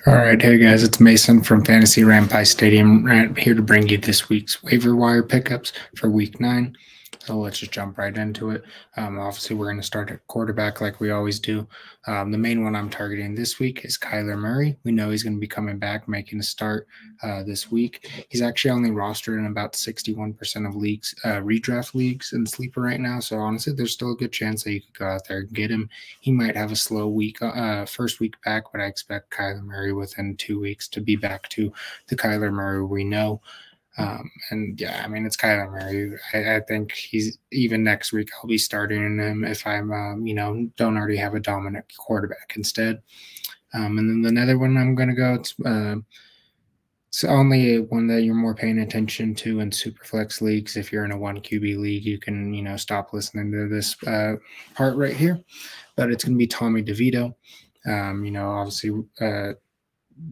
All right, hey guys, it's Mason from Fantasy Rant by Stadium Rant here to bring you this week's waiver wire pickups for Week 9. So let's just jump right into it. Obviously, we're going to start at quarterback like we always do. The main one I'm targeting this week is Kyler Murray. We know he's going to be coming back, making a start this week. He's actually only rostered in about 61% of leagues, redraft leagues and sleeper right now. So honestly, there's still a good chance that you could go out there and get him. He might have a slow week, first week back, but I expect Kyler Murray within 2 weeks to be back to the Kyler Murray we know. And yeah, I mean, it's Kyler Murray. I think he's even next week. I'll be starting him if I'm, don't already have a dominant quarterback instead. And then another one I'm going to go. It's only one that you're more paying attention to in Superflex leagues. If you're in a 1 QB league, you can, stop listening to this part right here. But it's going to be Tommy DeVito. Obviously,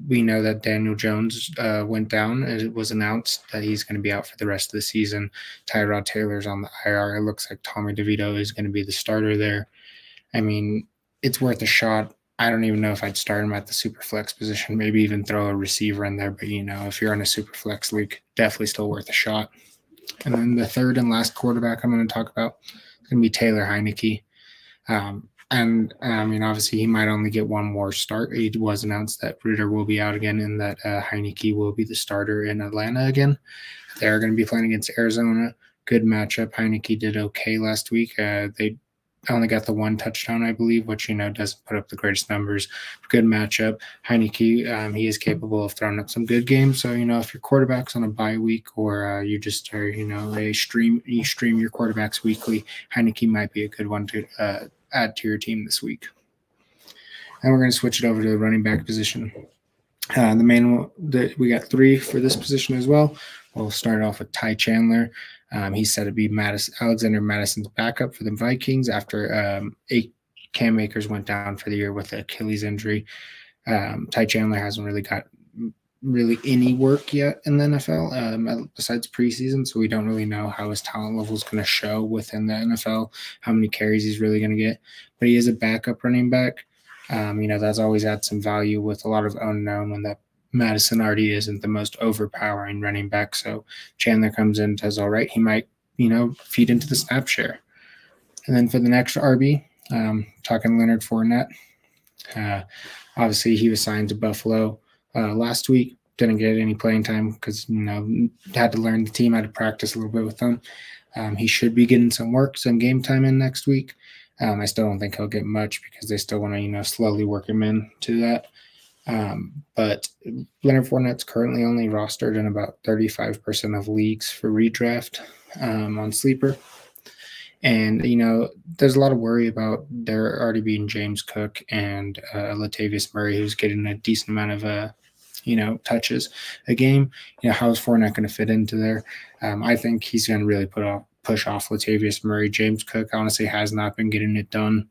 we know that Daniel Jones went down. It was announced that he's going to be out for the rest of the season. Tyrod Taylor's on the IR. It looks like Tommy DeVito is going to be the starter there. I mean, it's worth a shot. I don't even know if I'd start him at the super flex position, maybe even throw a receiver in there. But, if you're in a super flex league, definitely still worth a shot. And then the third and last quarterback I'm going to talk about is going to be Taylor Heineke. Obviously, he might only get one more start. It was announced that Ritter will be out again and that Heineke will be the starter in Atlanta again. They're going to be playing against Arizona. Good matchup. Heineke did okay last week. They only got the one touchdown, I believe, which, doesn't put up the greatest numbers. Good matchup. Heineke, he is capable of throwing up some good games. So, if your quarterback's on a bye week or you just are, you stream your quarterbacks weekly, Heineke might be a good one to add to your team this week. And we're going to switch it over to the running back position. The main one, we got three for this position as well. We'll start off with Ty Chandler. He's said to be Alexander Madison's backup for the Vikings after Cam Akers went down for the year with an Achilles injury. Ty Chandler hasn't really got any work yet in the NFL besides preseason, so we don't really know how his talent level is going to show within the NFL, how many carries he's really going to get. But he is a backup running back. That's always had some value with a lot of unknown when that Madison already isn't the most overpowering running back. So Chandler comes in, does all right. He might, feed into the snap share. And then for the next RB, talking Leonard Fournette. Obviously, he was signed to Buffalo last week. Didn't get any playing time because, had to learn the team, had to practice a little bit with them. He should be getting some game time in next week. I still don't think he'll get much because they still want to, slowly work him into that. But Leonard Fournette's currentently only rostered in about 35% of leagues for redraft on Sleeper. And, there's a lot of worry about there already being James Cook and Latavius Murray, who's getting a decent amount of, touches a game. How is Fournette going to fit into there? I think he's going to really push off Latavius Murray. James Cook honestly has not been getting it done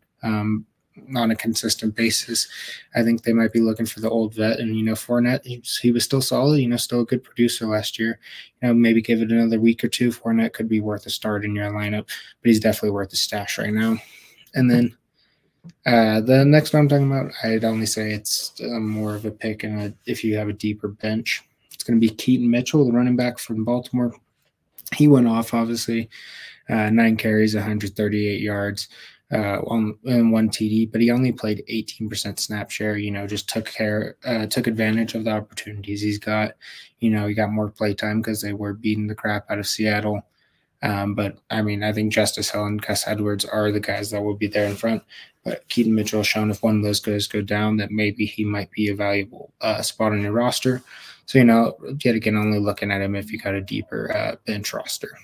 on a consistent basis. I think they might be looking for the old vet. And, Fournette, he was still solid, still a good producer last year. Maybe give it another week or two. Fournette could be worth a start in your lineup, but he's definitely worth a stash right now. And then the next one I'm talking about, I'd only say it's more of a pick if you have a deeper bench. It's going to be Keaton Mitchell, the running back from Baltimore. He went off, obviously, 9 carries, 138 yards. In one TD, but he only played 18% snap share. Just took advantage of the opportunities he's got. He got more play time because they were beating the crap out of Seattle. But I think Justice Hill and Gus Edwards are the guys that will be there in front. But Keaton Mitchell has shown if one of those guys go down, that maybe he might be a valuable spot on your roster. So yet again, only looking at him if you got a deeper bench roster.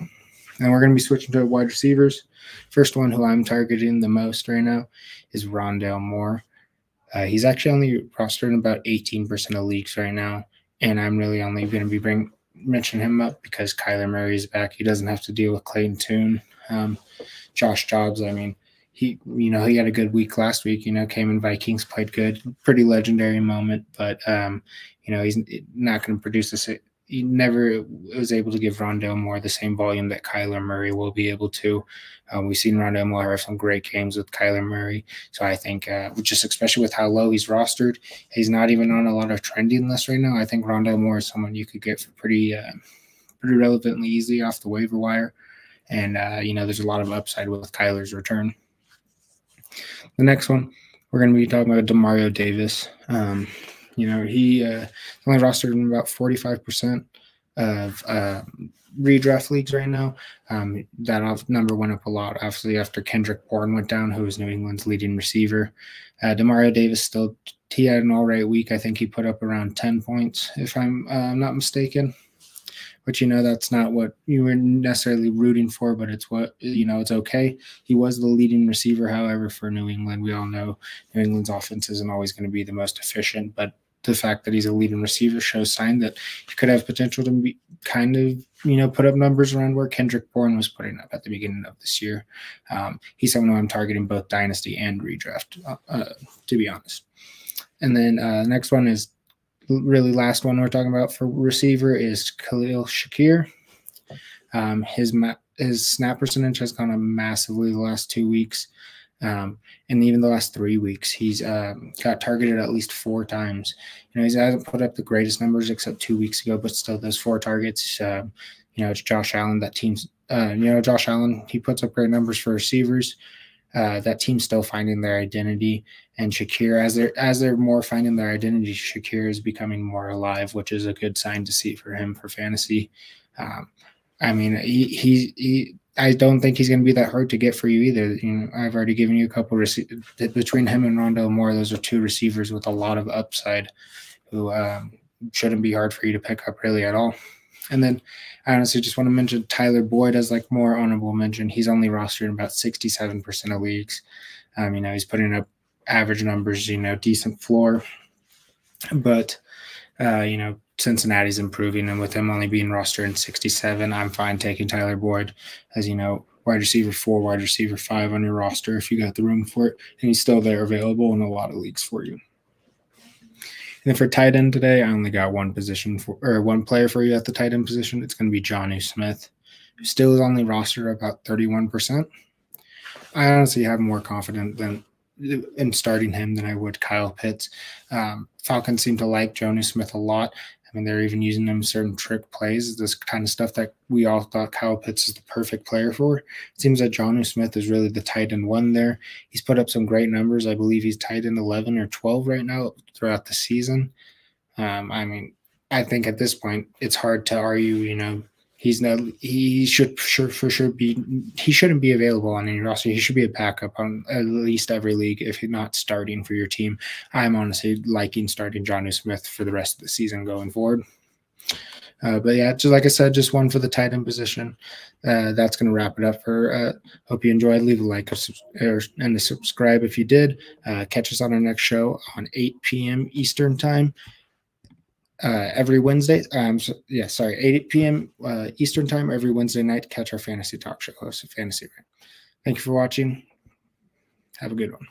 And we're going to be switching to wide receivers. First one who I'm targeting the most right now is Rondale Moore. He's actually only rostered in about 18% of leagues right now. And I'm really only going to be mentioning him up because Kyler Murray is back. He doesn't have to deal with Clayton Tune. Josh Jobs, he had a good week last week. Came in Vikings, played good. Pretty legendary moment. But, he's not going to produce he never was able to give Rondale Moore the same volume that Kyler Murray will be able to. We've seen Rondale Moore have some great games with Kyler Murray. So I think, just especially with how low he's rostered, he's not even on a lot of trending lists right now. I think Rondale Moore is someone you could get for pretty relevantly easy off the waiver wire. And, there's a lot of upside with Kyler's return. The next one, we're going to be talking about Demario Davis. He only rostered in about 45% of redraft leagues right now. That number went up a lot, obviously, after Kendrick Bourne went down, who was New England's leading receiver. Demario Davis he had an all right week. I think he put up around 10 points, if I'm not mistaken. But, that's not what you were necessarily rooting for, but it's what, it's okay. He was the leading receiver, however, for New England. We all know New England's offense isn't always going to be the most efficient, but the fact that he's a leading receiver shows sign that he could have potential to be kind of, put up numbers around where Kendrick Bourne was putting up at the beginning of this year. He's someone who I'm targeting both dynasty and redraft, to be honest. And then the next one is really last one we're talking about for receiver is Khalil Shakir. His snap percentage has gone up massively the last 2 weeks. And even the last 3 weeks, he's got targeted at least 4 times. He hasn't put up the greatest numbers except 2 weeks ago, but still those 4 targets. It's Josh Allen. That team's, Josh Allen, he puts up great numbers for receivers. That team's still finding their identity. And Shakir, as they're more finding their identity, Shakir is becoming more alive, which is a good sign to see for him for fantasy. I don't think he's going to be that hard to get for you either. I've already given you a couple between him and Rondale Moore. Those are 2 receivers with a lot of upside who shouldn't be hard for you to pick up really at all. And then I honestly just want to mention Tyler Boyd as more honorable mention. He's only rostered in about 67% of leagues. He's putting up average numbers, decent floor. But, Cincinnati's improving, and with him only being rostered in 67, I'm fine taking Tyler Boyd as, wide receiver 4, wide receiver 5 on your roster if you got the room for it. And he's still there available in a lot of leagues for you. And then for tight end today, I only got one player for you at the tight end position. It's going to be Jonnu Smith, who still is only rostered about 31%. I honestly have more confidence in starting him than I would Kyle Pitts. Falcons seem to like Jonnu Smith a lot. They're even using him in certain trick plays, this kind of stuff that we all thought Kyle Pitts is the perfect player for. It seems that Jonnu Smith is really the tight end 1 there. He's put up some great numbers. I believe he's tight end 11 or 12 right now throughout the season. I think at this point it's hard to argue, he shouldn't be available on any roster. He should be a backup on at least every league if he's not starting for your team. I'm honestly liking starting Jonnu Smith for the rest of the season going forward. But yeah, just like I said, just one for the tight end position. That's going to wrap it up for hope you enjoyed. Leave a like and a subscribe if you did. Catch us on our next show on 8 p.m. Eastern time. Every Wednesday, 8 p.m. Eastern time every Wednesday night. Catch our fantasy talk show host of Fantasy Rant. Thank you for watching. Have a good one.